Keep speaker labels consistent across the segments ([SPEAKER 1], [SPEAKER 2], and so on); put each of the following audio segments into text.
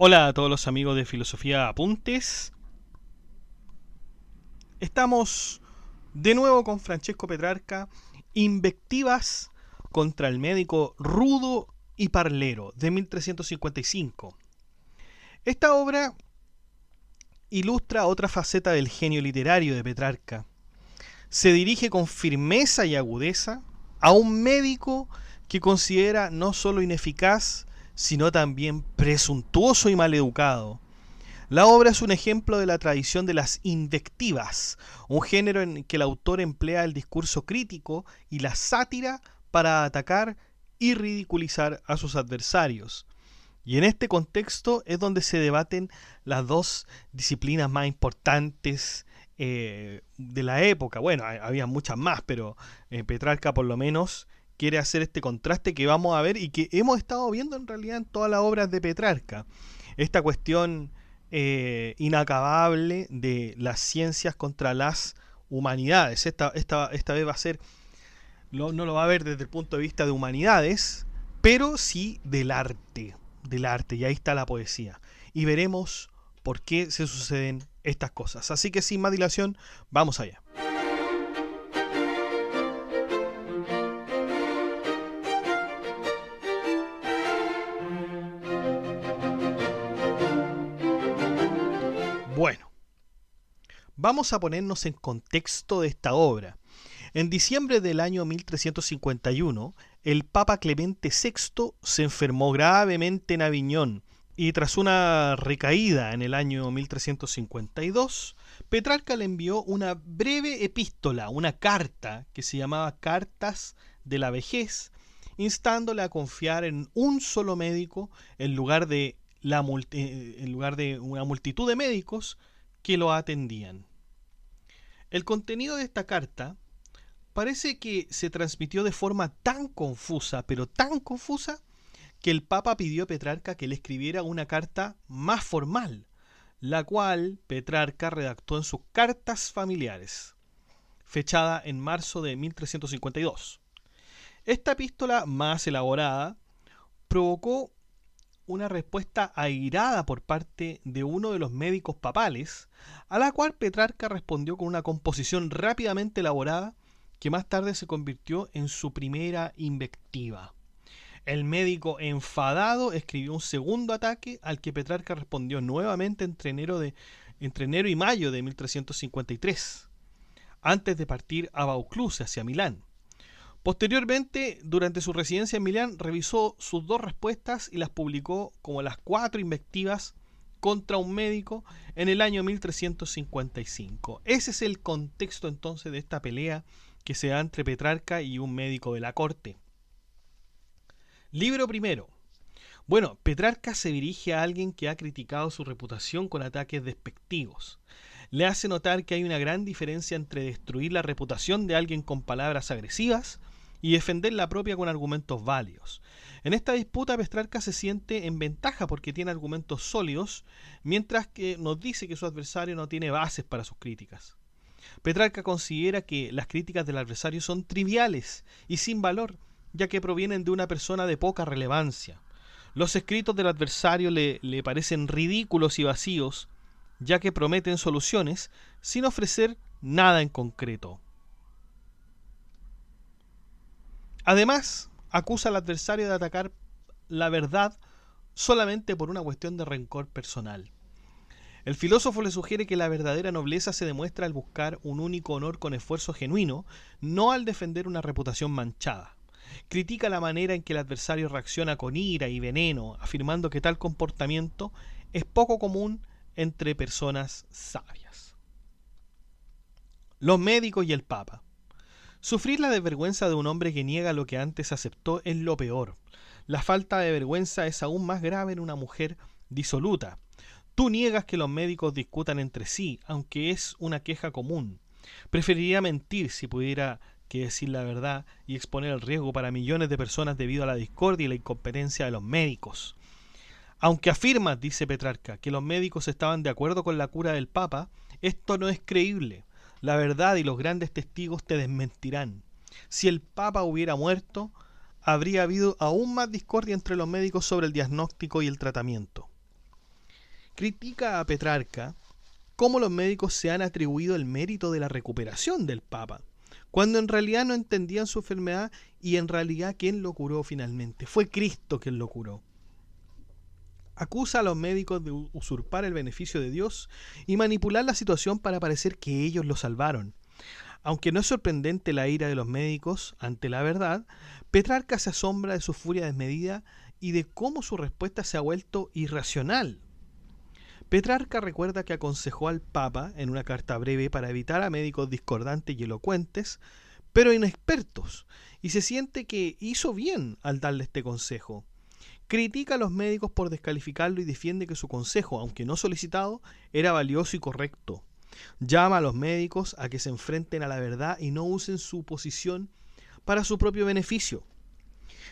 [SPEAKER 1] Hola a todos los amigos de Filosofía Apuntes. Estamos de nuevo con Francesco Petrarca, Invectivas contra el médico rudo y parlero, de 1355. Esta obra ilustra otra faceta del genio literario de Petrarca. Se dirige con firmeza y agudeza a un médico que considera no solo ineficaz, sino también presuntuoso y maleducado. La obra es un ejemplo de la tradición de las invectivas, un género en que el autor emplea el discurso crítico y la sátira para atacar y ridiculizar a sus adversarios. Y en este contexto es donde se debaten las dos disciplinas más importantes de la época. Bueno, había muchas más, pero Petrarca por lo menos quiere hacer este contraste que vamos a ver y que hemos estado viendo en realidad en todas las obras de Petrarca. Esta cuestión inacabable de las ciencias contra las humanidades. Esta vez va a ser, no lo va a ver desde el punto de vista de humanidades, pero sí del arte, y ahí está la poesía. Y veremos por qué se suceden estas cosas. Así que sin más dilación, vamos allá. Bueno, vamos a ponernos en contexto de esta obra. En diciembre del año 1351, el Papa Clemente VI se enfermó gravemente en Aviñón y tras una recaída en el año 1352, Petrarca le envió una breve epístola, una carta que se llamaba Cartas de la Vejez, instándole a confiar en un solo médico en lugar de una multitud de médicos que lo atendían. El contenido de esta carta parece que se transmitió de forma tan confusa, pero tan confusa, que el Papa pidió a Petrarca que le escribiera una carta más formal, la cual Petrarca redactó en sus Cartas Familiares, fechada en marzo de 1352. Esta epístola más elaborada provocó una respuesta airada por parte de uno de los médicos papales, a la cual Petrarca respondió con una composición rápidamente elaborada que más tarde se convirtió en su primera invectiva. El médico enfadado escribió un segundo ataque al que Petrarca respondió nuevamente entre enero y mayo de 1353, antes de partir a Vaucluse hacia Milán. Posteriormente, durante su residencia en Milán, revisó sus dos respuestas y las publicó como las 4 invectivas contra un médico en el año 1355. Ese es el contexto entonces de esta pelea que se da entre Petrarca y un médico de la corte. Libro primero. Bueno, Petrarca se dirige a alguien que ha criticado su reputación con ataques despectivos. Le hace notar que hay una gran diferencia entre destruir la reputación de alguien con palabras agresivas y defender la propia con argumentos válidos. En esta disputa Petrarca se siente en ventaja porque tiene argumentos sólidos, mientras que nos dice que su adversario no tiene bases para sus críticas. Petrarca considera que las críticas del adversario son triviales y sin valor, ya que provienen de una persona de poca relevancia. Los escritos del adversario le parecen ridículos y vacíos, ya que prometen soluciones sin ofrecer nada en concreto. Además, acusa al adversario de atacar la verdad solamente por una cuestión de rencor personal. El filósofo le sugiere que la verdadera nobleza se demuestra al buscar un único honor con esfuerzo genuino, no al defender una reputación manchada. Critica la manera en que el adversario reacciona con ira y veneno, afirmando que tal comportamiento es poco común entre personas sabias. Los médicos y el Papa. Sufrir la desvergüenza de un hombre que niega lo que antes aceptó es lo peor. La falta de vergüenza es aún más grave en una mujer disoluta. Tú niegas que los médicos discutan entre sí, aunque es una queja común. Preferiría mentir si pudiera que decir la verdad y exponer el riesgo para millones de personas debido a la discordia y la incompetencia de los médicos. Aunque afirmas, dice Petrarca, que los médicos estaban de acuerdo con la cura del Papa, esto no es creíble. La verdad y los grandes testigos te desmentirán. Si el Papa hubiera muerto, habría habido aún más discordia entre los médicos sobre el diagnóstico y el tratamiento. Critica a Petrarca cómo los médicos se han atribuido el mérito de la recuperación del Papa, cuando en realidad no entendían su enfermedad y en realidad ¿quién lo curó finalmente? Fue Cristo quien lo curó. Acusa a los médicos de usurpar el beneficio de Dios y manipular la situación para parecer que ellos lo salvaron. Aunque no es sorprendente la ira de los médicos ante la verdad, Petrarca se asombra de su furia desmedida y de cómo su respuesta se ha vuelto irracional. Petrarca recuerda que aconsejó al Papa en una carta breve para evitar a médicos discordantes y elocuentes, pero inexpertos, y se siente que hizo bien al darle este consejo. Critica a los médicos por descalificarlo y defiende que su consejo, aunque no solicitado, era valioso y correcto. Llama a los médicos a que se enfrenten a la verdad y no usen su posición para su propio beneficio.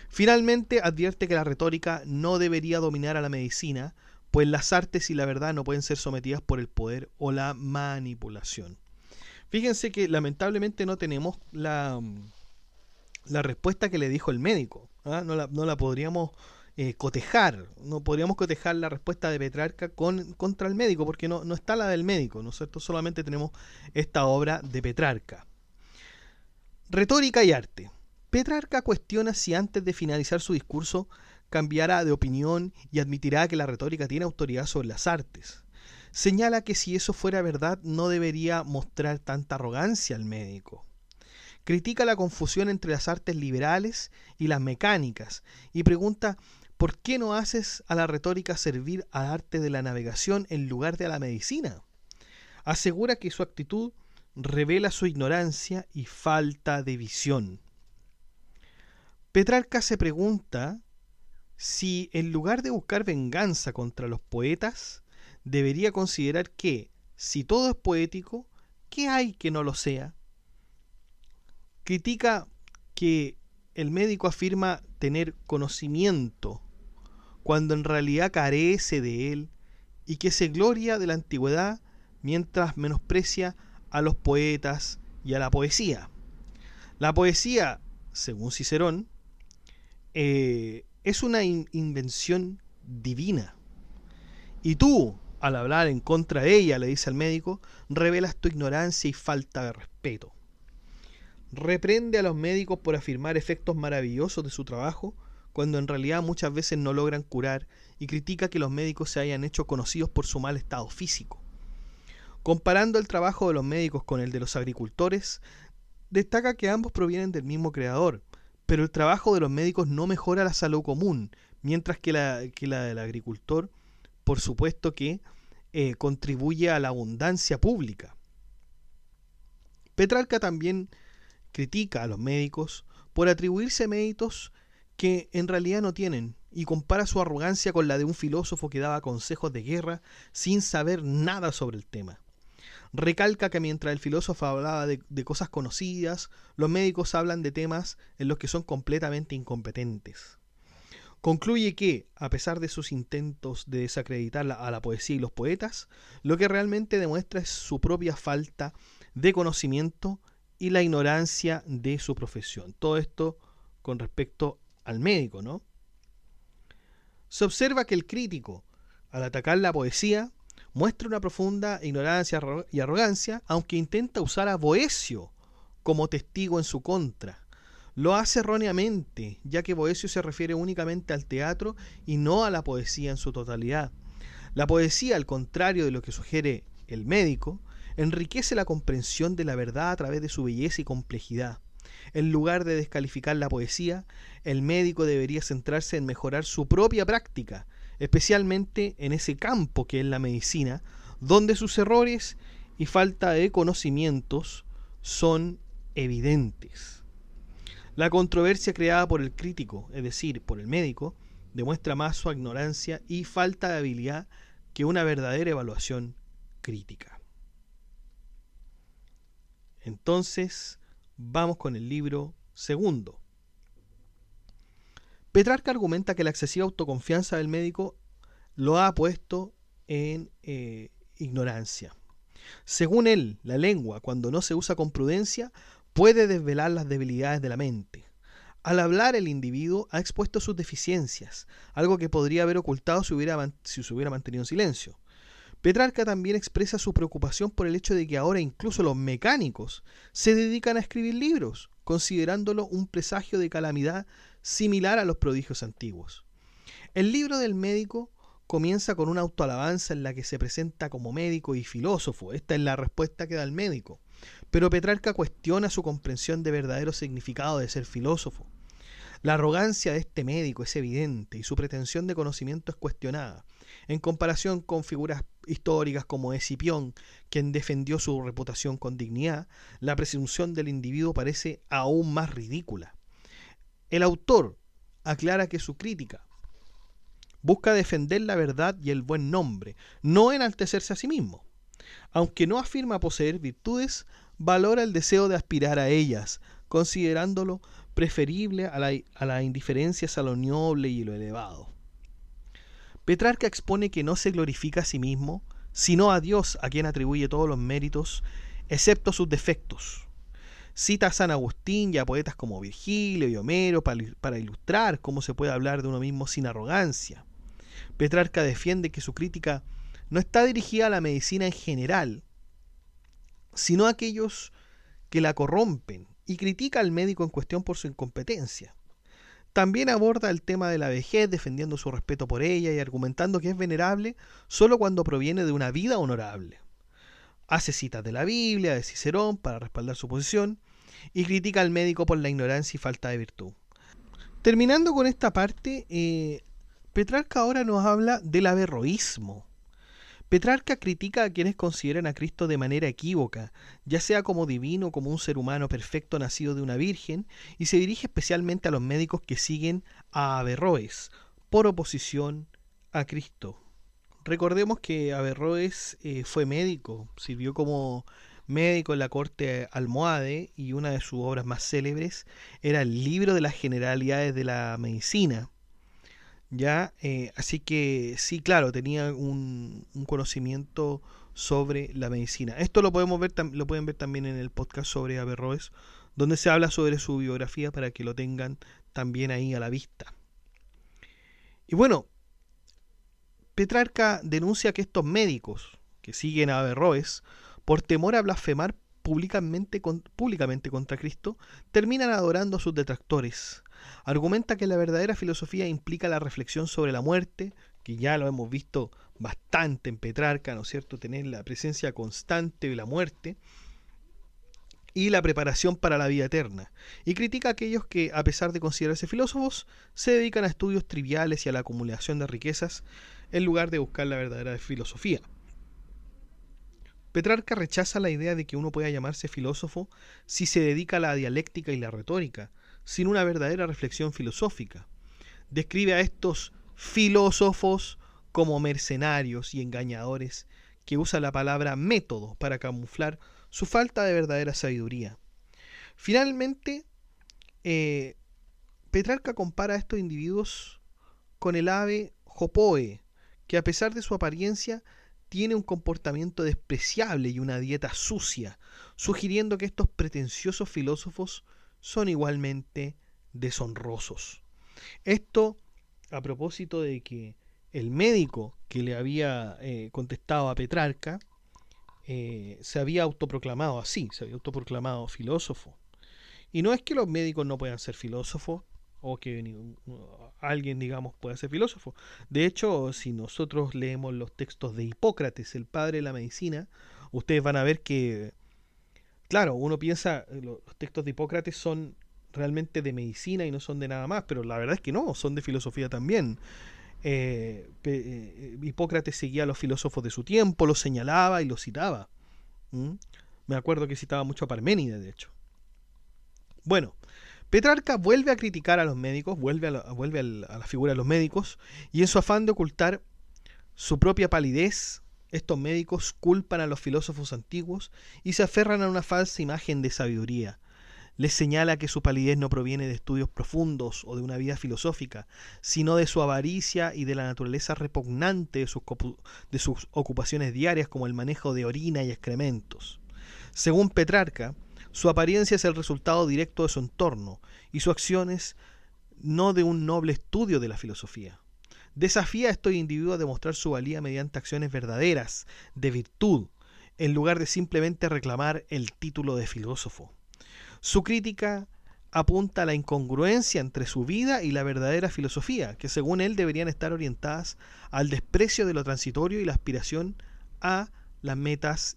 [SPEAKER 1] Finalmente advierte que la retórica no debería dominar a la medicina, pues las artes y la verdad no pueden ser sometidas por el poder o la manipulación. Fíjense que lamentablemente no tenemos la respuesta que le dijo el médico. No la podríamos cotejar, no podríamos cotejar la respuesta de Petrarca contra el médico, porque no está la del médico, ¿no es cierto? Solamente tenemos esta obra de Petrarca. Retórica y arte. Petrarca cuestiona si antes de finalizar su discurso cambiará de opinión y admitirá que la retórica tiene autoridad sobre las artes. Señala que si eso fuera verdad no debería mostrar tanta arrogancia al médico. Critica la confusión entre las artes liberales y las mecánicas y pregunta ¿por qué no haces a la retórica servir al arte de la navegación en lugar de a la medicina? Asegura que su actitud revela su ignorancia y falta de visión. Petrarca se pregunta si en lugar de buscar venganza contra los poetas, debería considerar que, si todo es poético, ¿qué hay que no lo sea? Critica que el médico afirma tener conocimiento, cuando en realidad carece de él, y que se gloria de la antigüedad mientras menosprecia a los poetas y a la poesía. La poesía, según Cicerón, es una invención divina. Y tú, al hablar en contra de ella, le dice al médico, revelas tu ignorancia y falta de respeto. Reprende a los médicos por afirmar efectos maravillosos de su trabajo, cuando en realidad muchas veces no logran curar, y critica que los médicos se hayan hecho conocidos por su mal estado físico. Comparando el trabajo de los médicos con el de los agricultores, destaca que ambos provienen del mismo creador, pero el trabajo de los médicos no mejora la salud común, mientras que la del agricultor, por supuesto que contribuye a la abundancia pública. Petrarca también critica a los médicos por atribuirse méritos que en realidad no tienen y compara su arrogancia con la de un filósofo que daba consejos de guerra sin saber nada sobre el tema. Recalca que mientras el filósofo hablaba de cosas conocidas, los médicos hablan de temas en los que son completamente incompetentes. Concluye que, a pesar de sus intentos de desacreditar a la poesía y los poetas, lo que realmente demuestra es su propia falta de conocimiento y la ignorancia de su profesión. Todo esto con respecto al médico, ¿no? Se observa que el crítico, al atacar la poesía, muestra una profunda ignorancia y arrogancia, aunque intenta usar a Boecio como testigo en su contra. Lo hace erróneamente, ya que Boecio se refiere únicamente al teatro y no a la poesía en su totalidad. La poesía, al contrario de lo que sugiere el médico, enriquece la comprensión de la verdad a través de su belleza y complejidad. En lugar de descalificar la poesía, el médico debería centrarse en mejorar su propia práctica, especialmente en ese campo que es la medicina, donde sus errores y falta de conocimientos son evidentes. La controversia creada por el crítico, es decir, por el médico, demuestra más su ignorancia y falta de habilidad que una verdadera evaluación crítica. Entonces, Vamos con el libro segundo. Petrarca argumenta que la excesiva autoconfianza del médico lo ha puesto en ignorancia. Según él, la lengua, cuando no se usa con prudencia, puede desvelar las debilidades de la mente. Al hablar, el individuo ha expuesto sus deficiencias, algo que podría haber ocultado si se hubiera mantenido en silencio. Petrarca también expresa su preocupación por el hecho de que ahora incluso los mecánicos se dedican a escribir libros, considerándolo un presagio de calamidad similar a los prodigios antiguos. El libro del médico comienza con una autoalabanza en la que se presenta como médico y filósofo. Esta es la respuesta que da el médico. Pero Petrarca cuestiona su comprensión de verdadero significado de ser filósofo. La arrogancia de este médico es evidente y su pretensión de conocimiento es cuestionada. En comparación con figuras históricas como Escipión, quien defendió su reputación con dignidad, la presunción del individuo parece aún más ridícula. El autor aclara que su crítica busca defender la verdad y el buen nombre, no enaltecerse a sí mismo. Aunque no afirma poseer virtudes, valora el deseo de aspirar a ellas, considerándolo preferible a la indiferencia a lo noble y lo elevado. Petrarca expone que no se glorifica a sí mismo, sino a Dios, a quien atribuye todos los méritos, excepto sus defectos. Cita a San Agustín y a poetas como Virgilio y Homero para ilustrar cómo se puede hablar de uno mismo sin arrogancia. Petrarca defiende que su crítica no está dirigida a la medicina en general, sino a aquellos que la corrompen, y critica al médico en cuestión por su incompetencia. También aborda el tema de la vejez, defendiendo su respeto por ella y argumentando que es venerable solo cuando proviene de una vida honorable. Hace citas de la Biblia, de Cicerón, para respaldar su posición, y critica al médico por la ignorancia y falta de virtud. Terminando con esta parte, Petrarca ahora nos habla del averroísmo. Petrarca critica a quienes consideran a Cristo de manera equívoca, ya sea como divino o como un ser humano perfecto nacido de una virgen, y se dirige especialmente a los médicos que siguen a Averroes, por oposición a Cristo. Recordemos que Averroes fue médico, sirvió como médico en la corte almohade, y una de sus obras más célebres era el libro de las generalidades de la medicina. Ya, así que sí, claro, tenía un conocimiento sobre la medicina. Esto lo podemos ver, lo pueden ver también en el podcast sobre Averroes, donde se habla sobre su biografía para que lo tengan también ahí a la vista. Y bueno, Petrarca denuncia que estos médicos que siguen a Averroes, por temor a blasfemar públicamente contra Cristo, terminan adorando a sus detractores. Argumenta que la verdadera filosofía implica la reflexión sobre la muerte, que ya lo hemos visto bastante en Petrarca, ¿no es cierto?, tener la presencia constante de la muerte, y la preparación para la vida eterna, y critica a aquellos que, a pesar de considerarse filósofos, se dedican a estudios triviales y a la acumulación de riquezas, en lugar de buscar la verdadera filosofía. Petrarca rechaza la idea de que uno pueda llamarse filósofo si se dedica a la dialéctica y la retórica, sin una verdadera reflexión filosófica. Describe a estos filósofos como mercenarios y engañadores que usan la palabra método para camuflar su falta de verdadera sabiduría. Finalmente, Petrarca compara a estos individuos con el ave Jopoe, que a pesar de su apariencia tiene un comportamiento despreciable y una dieta sucia, sugiriendo que estos pretenciosos filósofos son igualmente deshonrosos. Esto a propósito de que el médico que le había contestado a Petrarca se había autoproclamado así, se había autoproclamado filósofo. Y no es que los médicos no puedan ser filósofos, o que alguien, digamos, pueda ser filósofo. De hecho, si nosotros leemos los textos de Hipócrates, el padre de la medicina, ustedes van a ver que, claro, uno piensa, los textos de Hipócrates son realmente de medicina y no son de nada más, pero la verdad es que no, son de filosofía también. Hipócrates seguía a los filósofos de su tiempo, los señalaba y los citaba. Me acuerdo que citaba mucho a Parménides, de hecho. Bueno, Petrarca vuelve a criticar a los médicos, vuelve a la figura de los médicos, y en su afán de ocultar su propia palidez, estos médicos culpan a los filósofos antiguos y se aferran a una falsa imagen de sabiduría. Les señala que su palidez no proviene de estudios profundos o de una vida filosófica, sino de su avaricia y de la naturaleza repugnante de sus ocupaciones diarias como el manejo de orina y excrementos. Según Petrarca, su apariencia es el resultado directo de su entorno y sus acciones no de un noble estudio de la filosofía. Desafía a estos individuos a demostrar su valía mediante acciones verdaderas, de virtud, en lugar de simplemente reclamar el título de filósofo. Su crítica apunta a la incongruencia entre su vida y la verdadera filosofía, que según él deberían estar orientadas al desprecio de lo transitorio y la aspiración a las metas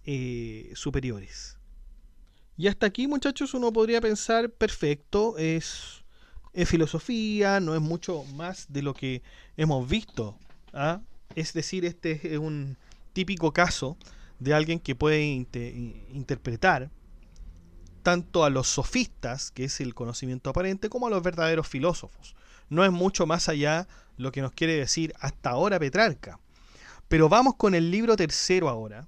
[SPEAKER 1] superiores. Y hasta aquí, muchachos, uno podría pensar, perfecto, es filosofía, no es mucho más de lo que hemos visto. ¿Ah? Es decir, este es un típico caso de alguien que puede interpretar tanto a los sofistas, que es el conocimiento aparente, como a los verdaderos filósofos. No es mucho más allá lo que nos quiere decir hasta ahora Petrarca. Pero vamos con el libro tercero ahora,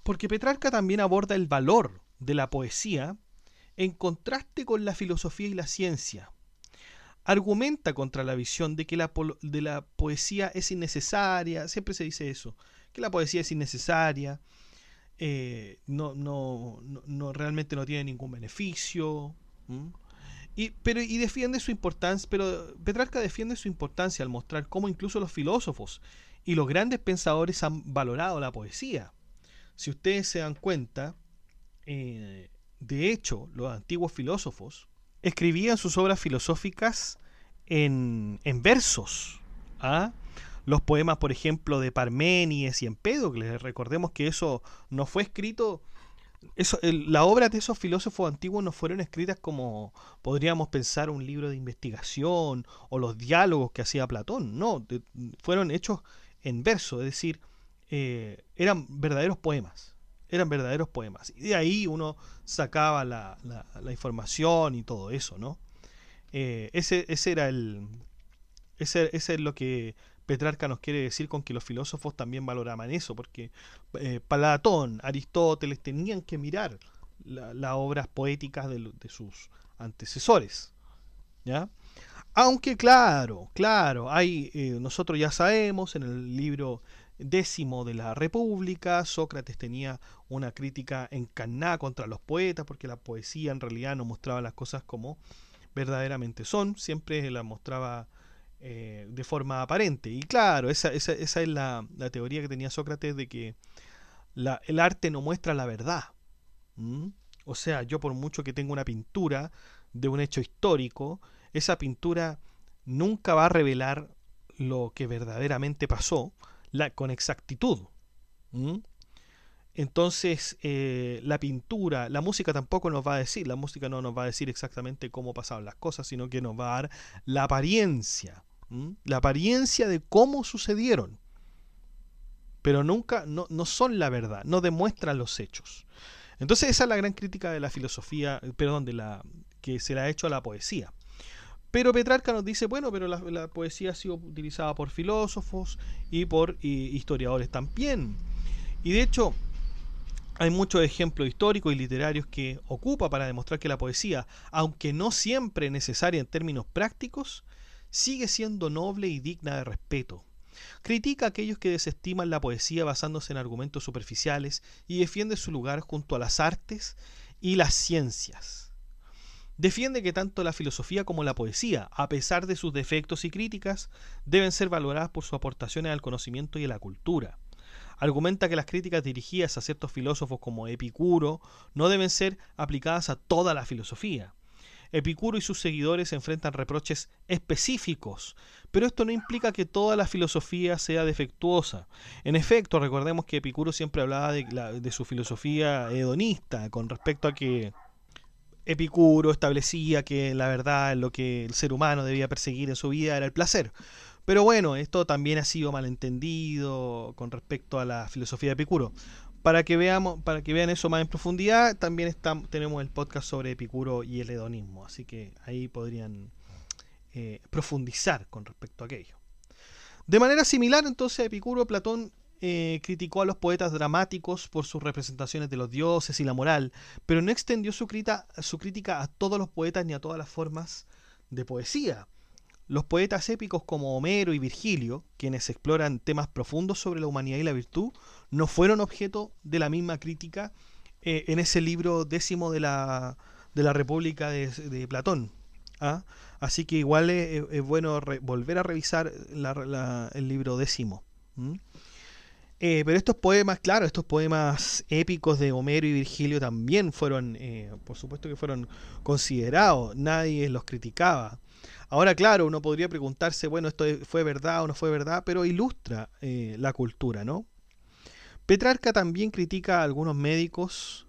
[SPEAKER 1] porque Petrarca también aborda el valor de la poesía en contraste con la filosofía y la ciencia. Argumenta contra la visión de que la poesía es innecesaria, siempre se dice eso, que la poesía es innecesaria, realmente no tiene ningún beneficio. Y defiende su importancia, pero Petrarca defiende su importancia al mostrar cómo incluso los filósofos y los grandes pensadores han valorado la poesía. Si ustedes se dan cuenta, de hecho, los antiguos filósofos escribían sus obras filosóficas en versos. ¿Ah? Los poemas, por ejemplo, de Parménides y Empédocles, recordemos que eso no fue escrito, la obra de esos filósofos antiguos no fueron escritas como podríamos pensar un libro de investigación o los diálogos que hacía Platón, no, fueron hechos en verso, es decir, eran verdaderos poemas. Eran verdaderos poemas. Y de ahí uno sacaba la información y todo eso, ¿no? Ese es lo que Petrarca nos quiere decir con que los filósofos también valoraban eso, porque Platón, Aristóteles tenían que mirar las obras poéticas de sus antecesores, ¿ya? Aunque claro, nosotros ya sabemos en el libro 10 de la República, Sócrates tenía una crítica encarnada contra los poetas, porque la poesía en realidad no mostraba las cosas como verdaderamente son, siempre las mostraba de forma aparente. Y claro, esa es la teoría que tenía Sócrates de que el arte no muestra la verdad. ¿Mm? O sea, yo por mucho que tenga una pintura de un hecho histórico, esa pintura nunca va a revelar lo que verdaderamente pasó con exactitud. ¿Mm? Entonces, la pintura, la música tampoco nos va a decir, la música no nos va a decir exactamente cómo pasaban las cosas, sino que nos va a dar la apariencia, la apariencia de cómo sucedieron, pero nunca, no son la verdad, no demuestran los hechos. Entonces esa es la gran crítica de la filosofía, perdón, que se le ha hecho a la poesía. Pero Petrarca nos dice, bueno, pero la poesía ha sido utilizada por filósofos y por historiadores también. Y de hecho, hay muchos ejemplos históricos y literarios que ocupa para demostrar que la poesía, aunque no siempre necesaria en términos prácticos, sigue siendo noble y digna de respeto. Critica a aquellos que desestiman la poesía basándose en argumentos superficiales y defiende su lugar junto a las artes y las ciencias. Defiende que tanto la filosofía como la poesía, a pesar de sus defectos y críticas, deben ser valoradas por sus aportaciones al conocimiento y a la cultura. Argumenta que las críticas dirigidas a ciertos filósofos como Epicuro no deben ser aplicadas a toda la filosofía. Epicuro y sus seguidores enfrentan reproches específicos, pero esto no implica que toda la filosofía sea defectuosa. En efecto, recordemos que Epicuro siempre hablaba de su filosofía hedonista, con respecto a que Epicuro establecía que la verdad, lo que el ser humano debía perseguir en su vida era el placer. Pero bueno, esto también ha sido malentendido con respecto a la filosofía de Epicuro. Para que vean eso más en profundidad, también tenemos el podcast sobre Epicuro y el hedonismo, así que ahí podrían profundizar con respecto a aquello. De manera similar, entonces, a Epicuro, Platón criticó a los poetas dramáticos por sus representaciones de los dioses y la moral, pero no extendió su crítica a todos los poetas ni a todas las formas de poesía. Los poetas épicos como Homero y Virgilio, quienes exploran temas profundos sobre la humanidad y la virtud, no fueron objeto de la misma crítica en ese libro décimo de la República de Platón. ¿Ah? Así que igual es bueno volver a revisar el libro décimo. ¿Mm? Pero estos poemas, claro, estos poemas épicos de Homero y Virgilio también fueron, por supuesto que fueron considerados, nadie los criticaba. Ahora, claro, uno podría preguntarse, bueno, esto fue verdad o no fue verdad, pero ilustra la cultura, ¿no? Petrarca también critica a algunos médicos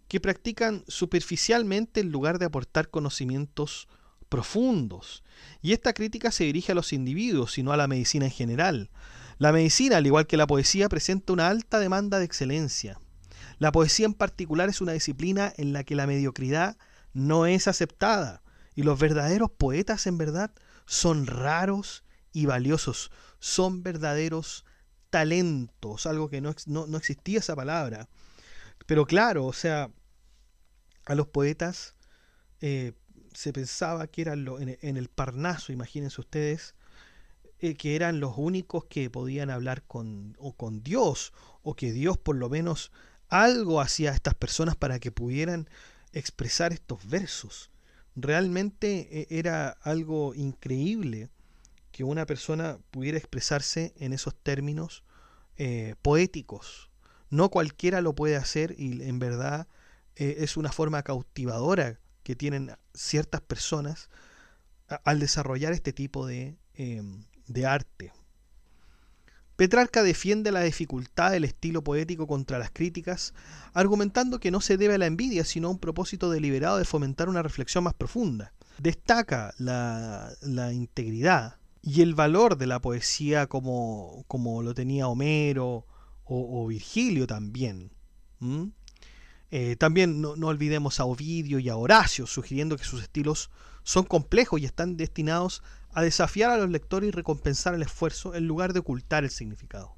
[SPEAKER 1] que practican superficialmente en lugar de aportar conocimientos profundos. Y esta crítica se dirige a los individuos y no a la medicina en general. La medicina, al igual que la poesía, presenta una alta demanda de excelencia. La poesía en particular es una disciplina en la que la mediocridad no es aceptada. Y los verdaderos poetas, en verdad, son raros y valiosos. Son verdaderos talentos, algo que no existía esa palabra. Pero claro, o sea, a los poetas se pensaba que eran en el Parnaso, imagínense ustedes, que eran los únicos que podían hablar con Dios, o que Dios por lo menos algo hacía a estas personas para que pudieran expresar estos versos. Realmente era algo increíble que una persona pudiera expresarse en esos términos poéticos. No cualquiera lo puede hacer y en verdad es una forma cautivadora que tienen ciertas personas al desarrollar este tipo de arte. Petrarca defiende la dificultad del estilo poético contra las críticas, argumentando que no se debe a la envidia, sino a un propósito deliberado de fomentar una reflexión más profunda. Destaca la integridad y el valor de la poesía como lo tenía Homero o Virgilio también. También no olvidemos a Ovidio y a Horacio, sugiriendo que sus estilos son complejos y están destinados a desafiar a los lectores y recompensar el esfuerzo en lugar de ocultar el significado.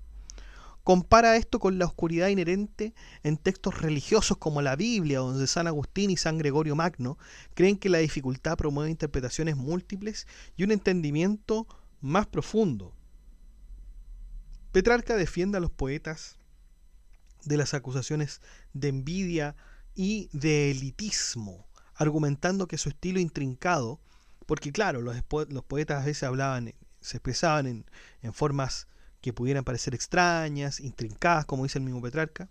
[SPEAKER 1] Compara esto con la oscuridad inherente en textos religiosos como la Biblia, donde San Agustín y San Gregorio Magno creen que la dificultad promueve interpretaciones múltiples y un entendimiento más profundo. Petrarca defiende a los poetas de las acusaciones de envidia y de elitismo, argumentando que su estilo intrincado, porque claro, los poetas a veces se expresaban en formas que pudieran parecer extrañas, intrincadas, como dice el mismo Petrarca,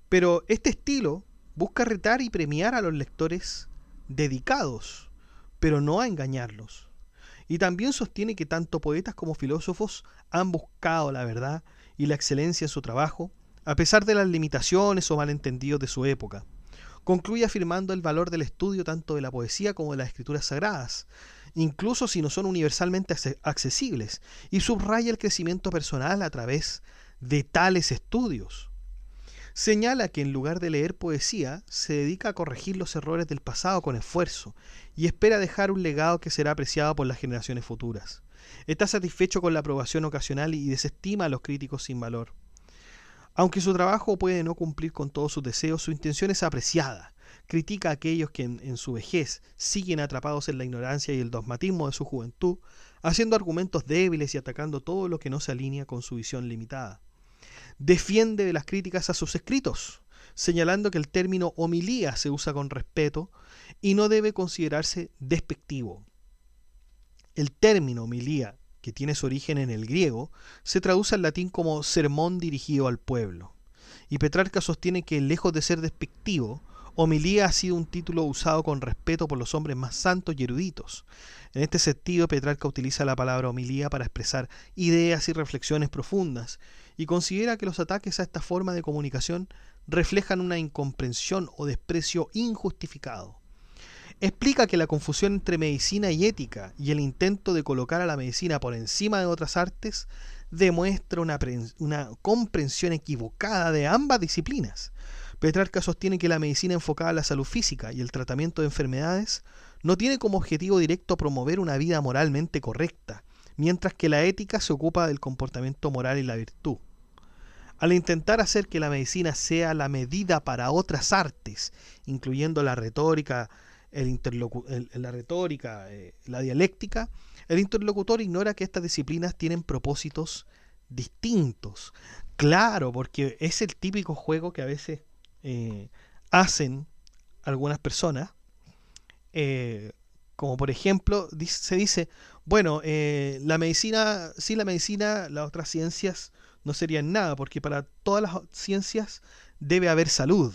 [SPEAKER 1] pero este estilo busca retar y premiar a los lectores dedicados, pero no a engañarlos. Y también sostiene que tanto poetas como filósofos han buscado la verdad y la excelencia en su trabajo, a pesar de las limitaciones o malentendidos de su época. Concluye afirmando el valor del estudio tanto de la poesía como de las escrituras sagradas, incluso si no son universalmente accesibles, y subraya el crecimiento personal a través de tales estudios. Señala que en lugar de leer poesía, se dedica a corregir los errores del pasado con esfuerzo, y espera dejar un legado que será apreciado por las generaciones futuras. Está satisfecho con la aprobación ocasional y desestima a los críticos sin valor. Aunque su trabajo puede no cumplir con todos sus deseos, su intención es apreciada. Critica a aquellos que en su vejez siguen atrapados en la ignorancia y el dogmatismo de su juventud, haciendo argumentos débiles y atacando todo lo que no se alinea con su visión limitada. Defiende de las críticas a sus escritos, señalando que el término homilía se usa con respeto y no debe considerarse despectivo. El término homilía, que tiene su origen en el griego, se traduce al latín como sermón dirigido al pueblo. Y Petrarca sostiene que, lejos de ser despectivo, homilía ha sido un título usado con respeto por los hombres más santos y eruditos. En este sentido, Petrarca utiliza la palabra homilía para expresar ideas y reflexiones profundas, y considera que los ataques a esta forma de comunicación reflejan una incomprensión o desprecio injustificado. Explica que la confusión entre medicina y ética y el intento de colocar a la medicina por encima de otras artes demuestra una comprensión equivocada de ambas disciplinas. Petrarca sostiene que la medicina enfocada a la salud física y el tratamiento de enfermedades no tiene como objetivo directo promover una vida moralmente correcta, mientras que la ética se ocupa del comportamiento moral y la virtud. Al intentar hacer que la medicina sea la medida para otras artes, incluyendo la retórica, la dialéctica, el interlocutor ignora que estas disciplinas tienen propósitos distintos. Claro, porque es el típico juego que a veces hacen algunas personas, eh, como por ejemplo, se dice, bueno, la medicina, sin la medicina, las otras ciencias no serían nada, porque para todas las ciencias debe haber salud.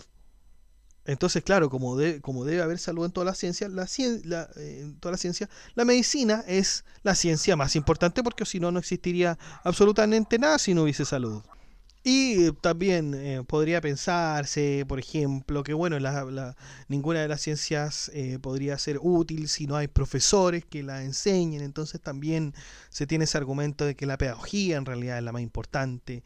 [SPEAKER 1] Entonces, claro, como debe haber salud en todas las ciencias, en toda la ciencia, la medicina es la ciencia más importante, porque si no, no existiría absolutamente nada si no hubiese salud. Y también podría pensarse, por ejemplo, que bueno, ninguna de las ciencias podría ser útil si no hay profesores que la enseñen. Entonces también se tiene ese argumento de que la pedagogía en realidad es la más importante.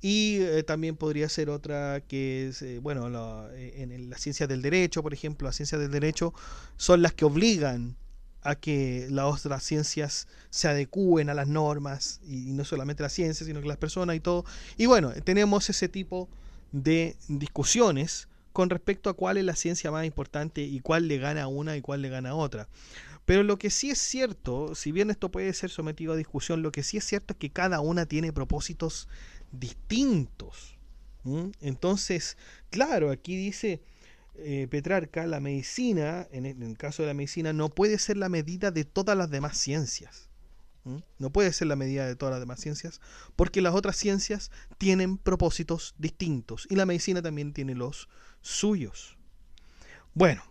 [SPEAKER 1] Y también podría ser otra que es, bueno, en las ciencias del derecho, por ejemplo, las ciencias del derecho son las que obligan a que las otras ciencias se adecúen a las normas, y no solamente la ciencia, sino que las personas y todo. Y bueno, tenemos ese tipo de discusiones con respecto a cuál es la ciencia más importante y cuál le gana a una y cuál le gana a otra. Pero lo que sí es cierto, si bien esto puede ser sometido a discusión, lo que sí es cierto es que cada una tiene propósitos distintos. Entonces, claro, aquí dice Petrarca, la medicina, en el caso de la medicina, no puede ser la medida de todas las demás ciencias. No puede ser la medida de todas las demás ciencias, porque las otras ciencias tienen propósitos distintos y la medicina también tiene los suyos. Bueno,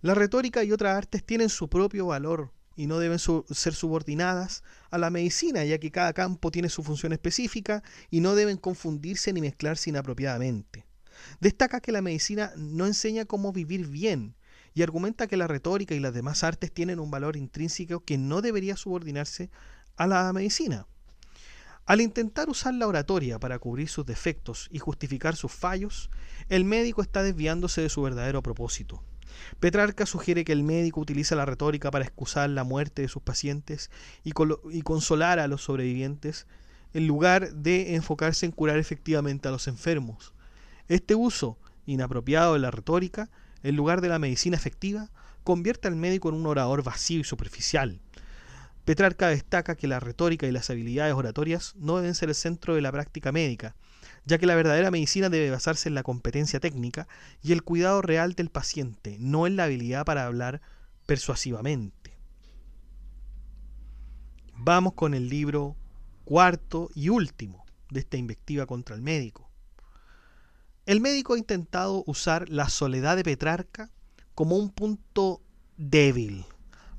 [SPEAKER 1] la retórica y otras artes tienen su propio valor y no deben ser subordinadas a la medicina, ya que cada campo tiene su función específica y no deben confundirse ni mezclarse inapropiadamente. Destaca que la medicina no enseña cómo vivir bien y argumenta que la retórica y las demás artes tienen un valor intrínseco que no debería subordinarse a la medicina. Al intentar usar la oratoria para cubrir sus defectos y justificar sus fallos, el médico está desviándose de su verdadero propósito. Petrarca sugiere que el médico utiliza la retórica para excusar la muerte de sus pacientes y consolar a los sobrevivientes, en lugar de enfocarse en curar efectivamente a los enfermos. Este uso inapropiado de la retórica, en lugar de la medicina efectiva, convierte al médico en un orador vacío y superficial. Petrarca destaca que la retórica y las habilidades oratorias no deben ser el centro de la práctica médica, ya que la verdadera medicina debe basarse en la competencia técnica y el cuidado real del paciente, no en la habilidad para hablar persuasivamente. Vamos con el libro cuarto y último de esta invectiva contra el médico. El médico ha intentado usar la soledad de Petrarca como un punto débil,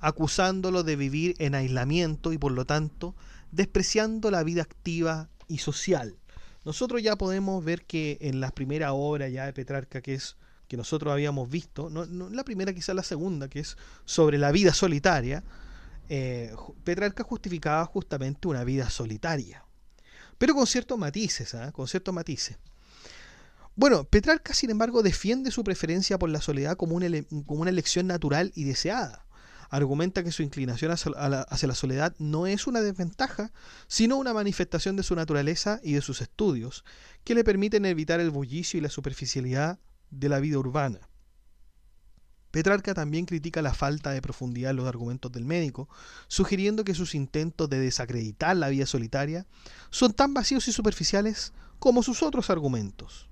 [SPEAKER 1] acusándolo de vivir en aislamiento y por lo tanto despreciando la vida activa y social. Nosotros ya podemos ver que en la primera obra ya de Petrarca, que nosotros habíamos visto, no la primera, quizás la segunda, que es sobre la vida solitaria, Petrarca justificaba justamente una vida solitaria, pero con ciertos matices, con ciertos matices. Bueno, Petrarca, sin embargo, defiende su preferencia por la soledad como una elección natural y deseada. Argumenta que su inclinación hacia la soledad no es una desventaja, sino una manifestación de su naturaleza y de sus estudios, que le permiten evitar el bullicio y la superficialidad de la vida urbana. Petrarca también critica la falta de profundidad en los argumentos del médico, sugiriendo que sus intentos de desacreditar la vida solitaria son tan vacíos y superficiales como sus otros argumentos.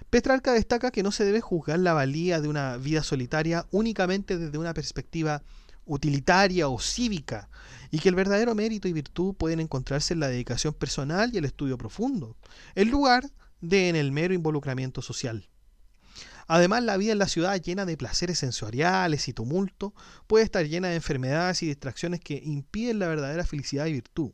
[SPEAKER 1] Petrarca destaca que no se debe juzgar la valía de una vida solitaria únicamente desde una perspectiva utilitaria o cívica, y que el verdadero mérito y virtud pueden encontrarse en la dedicación personal y el estudio profundo, en lugar de en el mero involucramiento social. Además, la vida en la ciudad, llena de placeres sensoriales y tumulto, puede estar llena de enfermedades y distracciones que impiden la verdadera felicidad y virtud.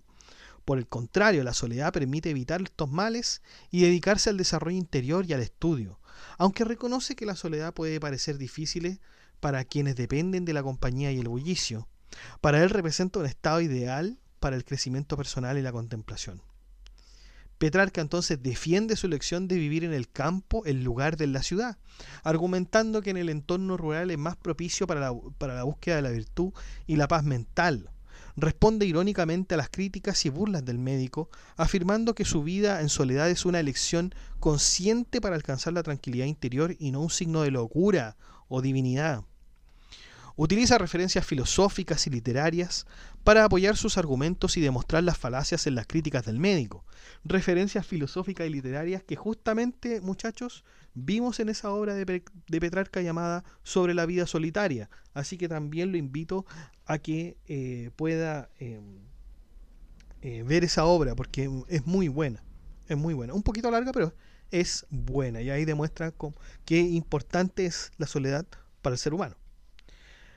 [SPEAKER 1] Por el contrario, la soledad permite evitar estos males y dedicarse al desarrollo interior y al estudio, aunque reconoce que la soledad puede parecer difícil para quienes dependen de la compañía y el bullicio. Para él representa un estado ideal para el crecimiento personal y la contemplación. Petrarca entonces defiende su elección de vivir en el campo en lugar de en la ciudad, argumentando que en el entorno rural es más propicio para la búsqueda de la virtud y la paz mental. Responde irónicamente a las críticas y burlas del médico, afirmando que su vida en soledad es una elección consciente para alcanzar la tranquilidad interior y no un signo de locura o divinidad. Utiliza referencias filosóficas y literarias para apoyar sus argumentos y demostrar las falacias en las críticas del médico. Referencias filosóficas y literarias que justamente, muchachos, vimos en esa obra de Petrarca llamada Sobre la vida solitaria. Así que también lo invito a que pueda ver esa obra, porque es muy buena. Es muy buena. Un poquito larga, pero es buena. Y ahí demuestra qué importante es la soledad para el ser humano.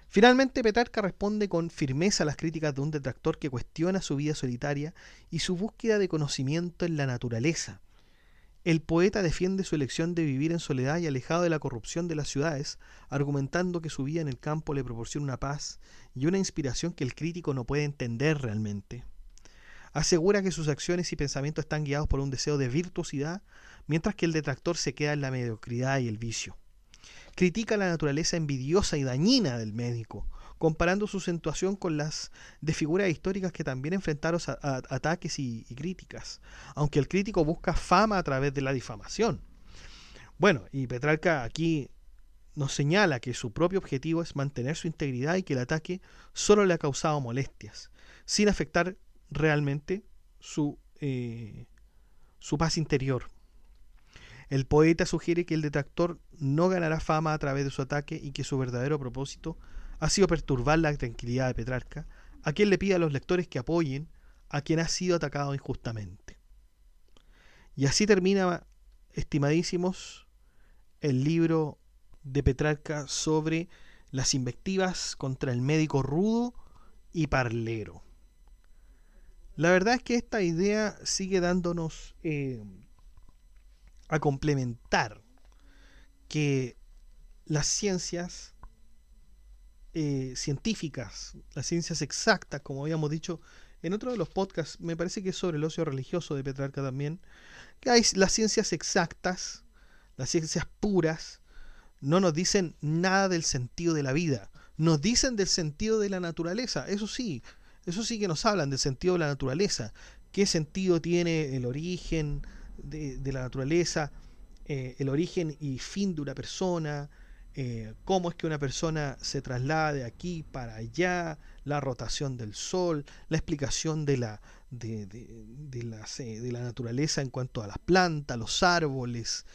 [SPEAKER 1] Finalmente, Petrarca responde con firmeza a las críticas de un detractor que cuestiona su vida solitaria y su búsqueda de conocimiento en la naturaleza. El poeta defiende su elección de vivir en soledad y alejado de la corrupción de las ciudades, argumentando que su vida en el campo le proporciona una paz y una inspiración que el crítico no puede entender realmente. Asegura que sus acciones y pensamientos están guiados por un deseo de virtuosidad, mientras que el detractor se queda en la mediocridad y el vicio. Critica la naturaleza envidiosa y dañina del médico, comparando su situación con las de figuras históricas que también enfrentaron ataques y críticas, aunque el crítico busca fama a través de la difamación. Bueno, y Petrarca aquí nos señala que su propio objetivo es mantener su integridad y que el ataque solo le ha causado molestias, sin afectar realmente su paz interior. El poeta sugiere que el detractor no ganará fama a través de su ataque y que su verdadero propósito ha sido perturbar la tranquilidad de Petrarca, a quien le pide a los lectores que apoyen a quien ha sido atacado injustamente. Y así termina, estimadísimos, el libro de Petrarca sobre las invectivas contra el médico rudo y parlero. La verdad es que esta idea sigue dándonos a complementar que las ciencias científicas, las ciencias exactas, como habíamos dicho en otro de los podcasts, me parece que es sobre el ocio religioso de Petrarca también, que hay las ciencias exactas, las ciencias puras, no nos dicen nada del sentido de la vida, nos dicen del sentido de la naturaleza, eso sí que nos hablan del sentido de la naturaleza, qué sentido tiene el origen de la naturaleza, el origen y fin de una persona, cómo es que una persona se traslada de aquí para allá, la rotación del sol, la explicación de la naturaleza en cuanto a las plantas, los árboles,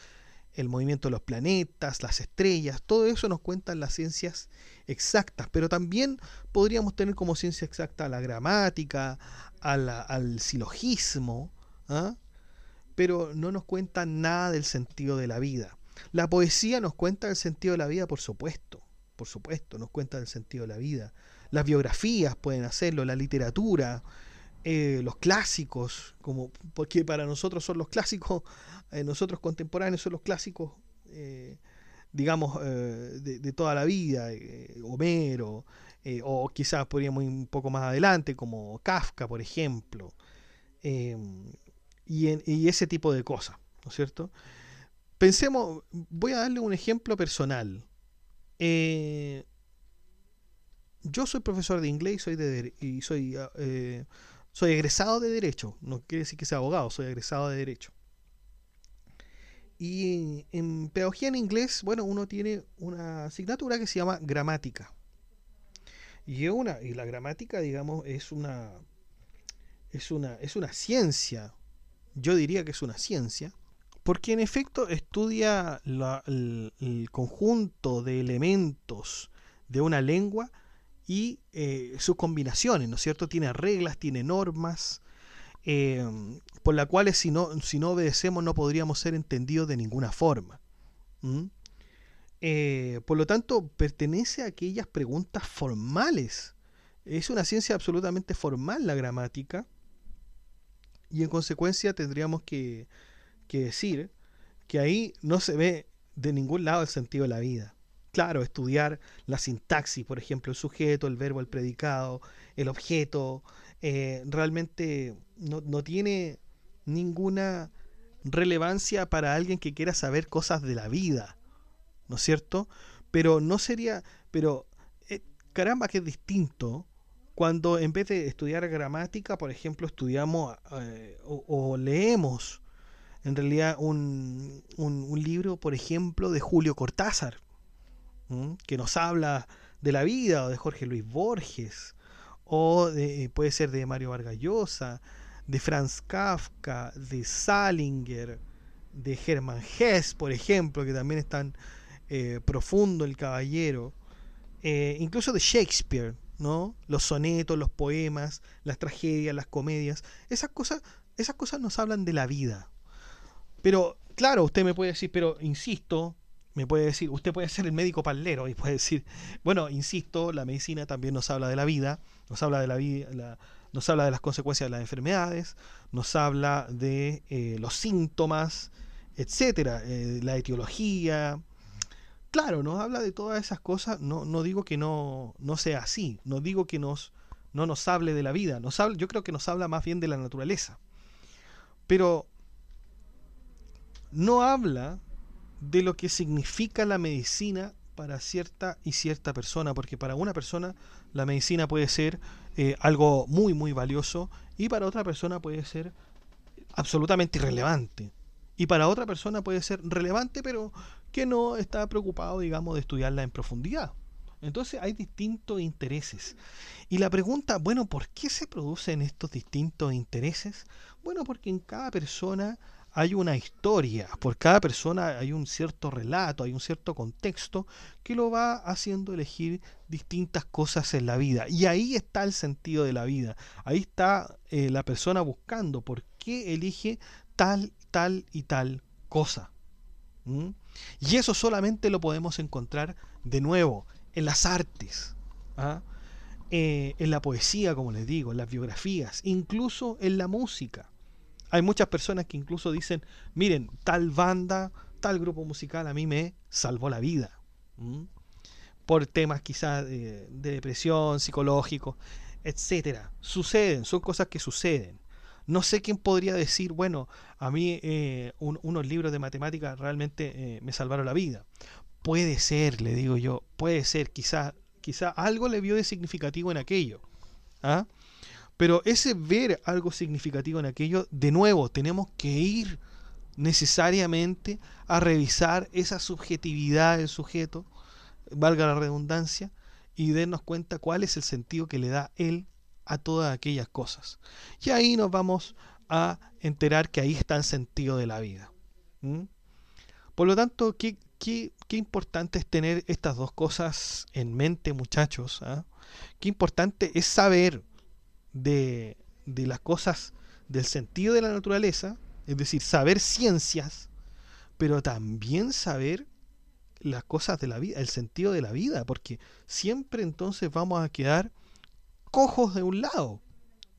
[SPEAKER 1] el movimiento de los planetas, las estrellas, todo eso nos cuentan las ciencias exactas, pero también podríamos tener como ciencia exacta la gramática, al silogismo, ¿ah? Pero no nos cuentan nada del sentido de la vida. La poesía nos cuenta el sentido de la vida, por supuesto, nos cuenta el sentido de la vida. Las biografías pueden hacerlo, la literatura, los clásicos, porque para nosotros son los clásicos, nosotros contemporáneos son los clásicos, de toda la vida, Homero, o quizás podríamos ir un poco más adelante, como Kafka, por ejemplo, y ese tipo de cosas, ¿no es cierto? Pensemos, voy a darle un ejemplo personal. Yo soy profesor de inglés y soy egresado de Derecho. No quiere decir que sea abogado, soy egresado de Derecho. Y en pedagogía en inglés, bueno, uno tiene una asignatura que se llama gramática. Y la gramática, digamos, es una ciencia. Yo diría que es una ciencia. Porque en efecto estudia el conjunto de elementos de una lengua y sus combinaciones, ¿no es cierto? Tiene reglas, tiene normas, por las cuales si no obedecemos no podríamos ser entendidos de ninguna forma. Por lo tanto, pertenece a aquellas preguntas formales. Es una ciencia absolutamente formal la gramática y en consecuencia tendríamos que decir que ahí no se ve de ningún lado el sentido de la vida. Claro, estudiar la sintaxis, por ejemplo, el sujeto, el verbo, el predicado, el objeto, realmente no tiene ninguna relevancia para alguien que quiera saber cosas de la vida, ¿no es cierto? Pero caramba que es distinto cuando en vez de estudiar gramática, por ejemplo, estudiamos o leemos en realidad un libro, por ejemplo, de Julio Cortázar, que nos habla de la vida, o de Jorge Luis Borges, puede ser de Mario Vargas Llosa, de Franz Kafka, de Salinger, de Hermann Hesse, por ejemplo, que también es tan profundo el caballero, incluso de Shakespeare, ¿no? Los sonetos, los poemas, las tragedias, las comedias, esas cosas nos hablan de la vida. Pero, claro, usted me puede decir, pero insisto, me puede decir, usted puede ser el médico parlero y puede decir, bueno, insisto, la medicina también nos habla de la vida, nos habla de la vida, nos habla de las consecuencias de las enfermedades, nos habla de los síntomas, etcétera, la etiología. Claro, nos habla de todas esas cosas. No, no digo que no sea así, no digo que no nos hable de la vida, yo creo que nos habla más bien de la naturaleza. Pero no habla de lo que significa la medicina para cierta persona, porque para una persona la medicina puede ser algo muy muy valioso, y para otra persona puede ser absolutamente irrelevante, y para otra persona puede ser relevante pero que no está preocupado, digamos, de estudiarla en profundidad. Entonces hay distintos intereses. Y la pregunta, bueno, ¿por qué se producen estos distintos intereses? Bueno, porque en cada persona hay una historia, por cada persona hay un cierto relato, hay un cierto contexto que lo va haciendo elegir distintas cosas en la vida. Y ahí está el sentido de la vida. Ahí está la persona buscando por qué elige tal y tal cosa. ¿Mm? Y eso solamente lo podemos encontrar de nuevo en las artes, ¿ah? En la poesía, como les digo, en las biografías, incluso en la música. Hay muchas personas que incluso dicen, miren, tal banda, tal grupo musical a mí me salvó la vida. ¿Mm? Por temas quizás de depresión, psicológicos, etcétera. Suceden, son cosas que suceden. No sé quién podría decir, bueno, a mí unos libros de matemáticas realmente me salvaron la vida. Puede ser, le digo yo, puede ser, quizá algo le vio de significativo en aquello. ¿Ah? Pero ese ver algo significativo en aquello, de nuevo, tenemos que ir necesariamente a revisar esa subjetividad del sujeto, valga la redundancia, y darnos cuenta cuál es el sentido que le da él a todas aquellas cosas. Y ahí nos vamos a enterar que ahí está el sentido de la vida. ¿Mm? Por lo tanto, qué importante es tener estas dos cosas en mente, muchachos. ¿Ah? Qué importante es saber de las cosas, del sentido de la naturaleza, es decir, saber ciencias, pero también saber las cosas de la vida, el sentido de la vida, porque siempre entonces vamos a quedar cojos de un lado.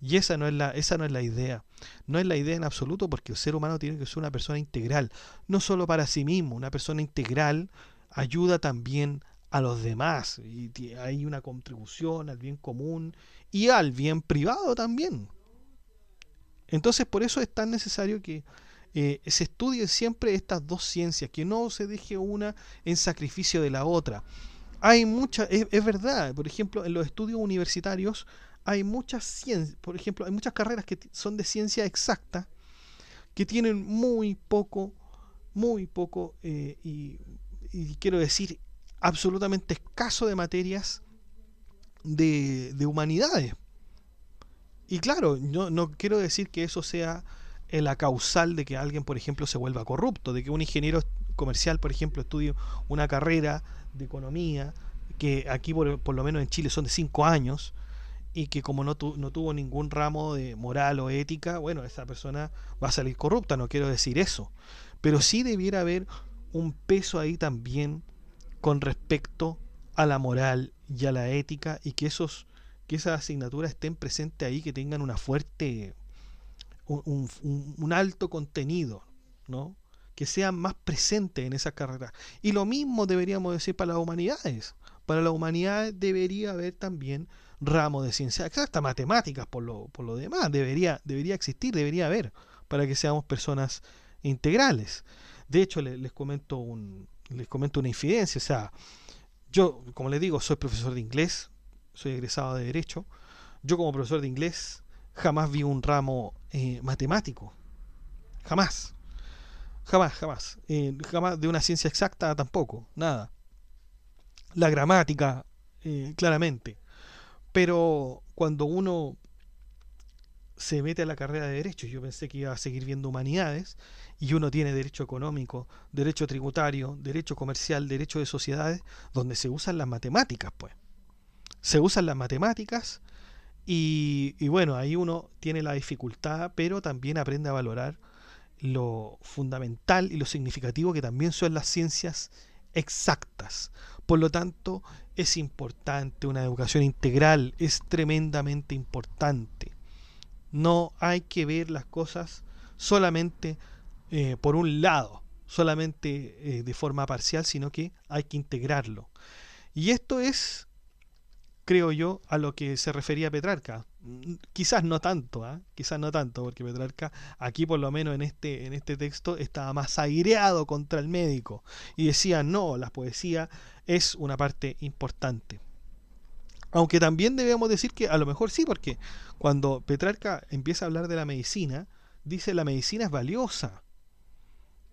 [SPEAKER 1] Y esa no es la idea. No es la idea en absoluto, porque el ser humano tiene que ser una persona integral, no solo para sí mismo. Una persona integral ayuda también a los demás, y hay una contribución al bien común y al bien privado también. Entonces, por eso es tan necesario que se estudien siempre estas dos ciencias, que no se deje una en sacrificio de la otra. Hay mucha, es verdad, por ejemplo, en los estudios universitarios hay muchas ciencias, por ejemplo, hay muchas carreras que son de ciencia exacta, que tienen muy poco, y quiero decir, absolutamente escaso de materias de humanidades. Y claro, no quiero decir que eso sea la causal de que alguien, por ejemplo, se vuelva corrupto, de que un ingeniero comercial, por ejemplo, estudie una carrera de economía, que aquí por lo menos en Chile son de 5 años, y que como no tuvo ningún ramo de moral o ética, bueno, esa persona va a salir corrupta, no quiero decir eso. Pero sí debiera haber un peso ahí también con respecto a la moral y a la ética, y que esas asignaturas estén presentes ahí, que tengan una fuerte, un alto contenido, ¿no? Que sean más presentes en esas carreras. Y lo mismo deberíamos decir para las humanidades. Para las humanidades debería haber también ramos de ciencia exacta, matemáticas por lo demás, debería existir, debería haber, para que seamos personas integrales. De hecho, les comento una infidencia. O sea, yo, como les digo, soy profesor de inglés, soy egresado de Derecho, Yo como profesor de inglés jamás vi un ramo matemático. Jamás. Jamás, jamás. Jamás de una ciencia exacta tampoco. Nada. La gramática, claramente. Pero cuando uno se mete a la carrera de Derecho, yo pensé que iba a seguir viendo humanidades, y uno tiene derecho económico, derecho tributario, derecho comercial, derecho de sociedades, donde se usan las matemáticas, pues. Se usan las matemáticas y bueno, ahí uno tiene la dificultad, pero también aprende a valorar lo fundamental y lo significativo que también son las ciencias exactas. Por lo tanto, es importante una educación integral, es tremendamente importante. No hay que ver las cosas solamente por un lado, solamente de forma parcial, sino que hay que integrarlo. Y esto es, creo yo, a lo que se refería Petrarca. Quizás no tanto, ¿eh? Quizás no tanto, porque Petrarca aquí por lo menos en este texto estaba más aireado contra el médico y decía, no, la poesía es una parte importante. Aunque también debemos decir que a lo mejor sí, porque cuando Petrarca empieza a hablar de la medicina, dice la medicina es valiosa,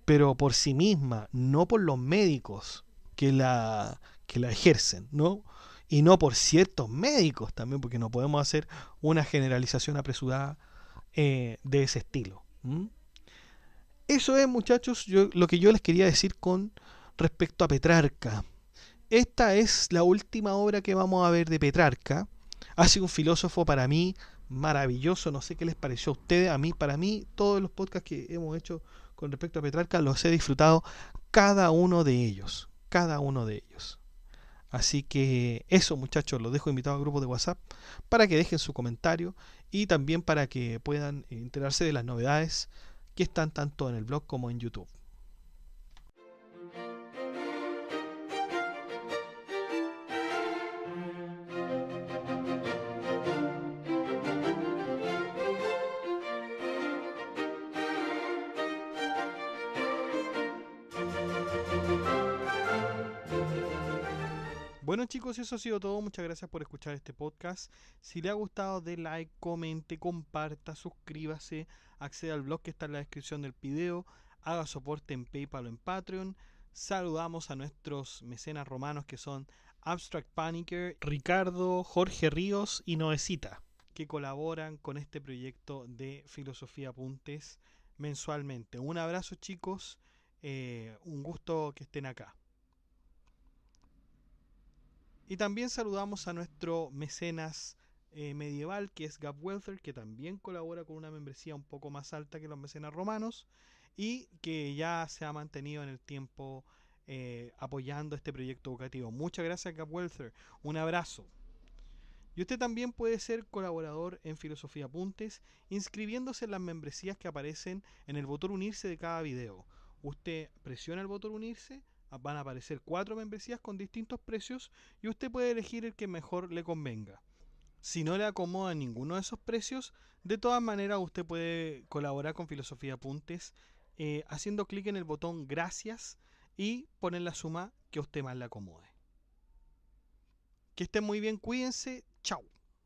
[SPEAKER 1] pero por sí misma, no por los médicos que la ejercen, ¿no? Y no por ciertos médicos también, porque no podemos hacer una generalización apresurada de ese estilo. ¿Mm? Eso es, muchachos, lo que yo les quería decir con respecto a Petrarca. Esta es la última obra que vamos a ver de Petrarca. Ha sido un filósofo para mí maravilloso. No sé qué les pareció a ustedes. Para mí, todos los podcasts que hemos hecho con respecto a Petrarca los he disfrutado cada uno de ellos. Cada uno de ellos. Así que eso, muchachos, los dejo invitados al grupo de WhatsApp para que dejen su comentario y también para que puedan enterarse de las novedades que están tanto en el blog como en YouTube. Bueno, chicos, eso ha sido todo. Muchas gracias por escuchar este podcast. Si le ha gustado, dé like, comente, comparta, suscríbase, acceda al blog que está en la descripción del video, haga soporte en PayPal o en Patreon. Saludamos a nuestros mecenas romanos que son Abstract Panicker, Ricardo, Jorge Ríos y Noecita, que colaboran con este proyecto de Filosofía Apuntes mensualmente. Un abrazo, chicos. Un gusto que estén acá. Y también saludamos a nuestro mecenas medieval, que es Gab Welther, que también colabora con una membresía un poco más alta que los mecenas romanos y que ya se ha mantenido en el tiempo apoyando este proyecto educativo. Muchas gracias, Gab Welther. Un abrazo. Y usted también puede ser colaborador en Filosofía Apuntes inscribiéndose en las membresías que aparecen en el botón unirse de cada video. Usted presiona el botón unirse, van a aparecer 4 membresías con distintos precios y usted puede elegir el que mejor le convenga. Si no le acomoda ninguno de esos precios, de todas maneras usted puede colaborar con Filosofía Apuntes haciendo clic en el botón gracias y poner la suma que a usted más le acomode. Que estén muy bien, cuídense, chao.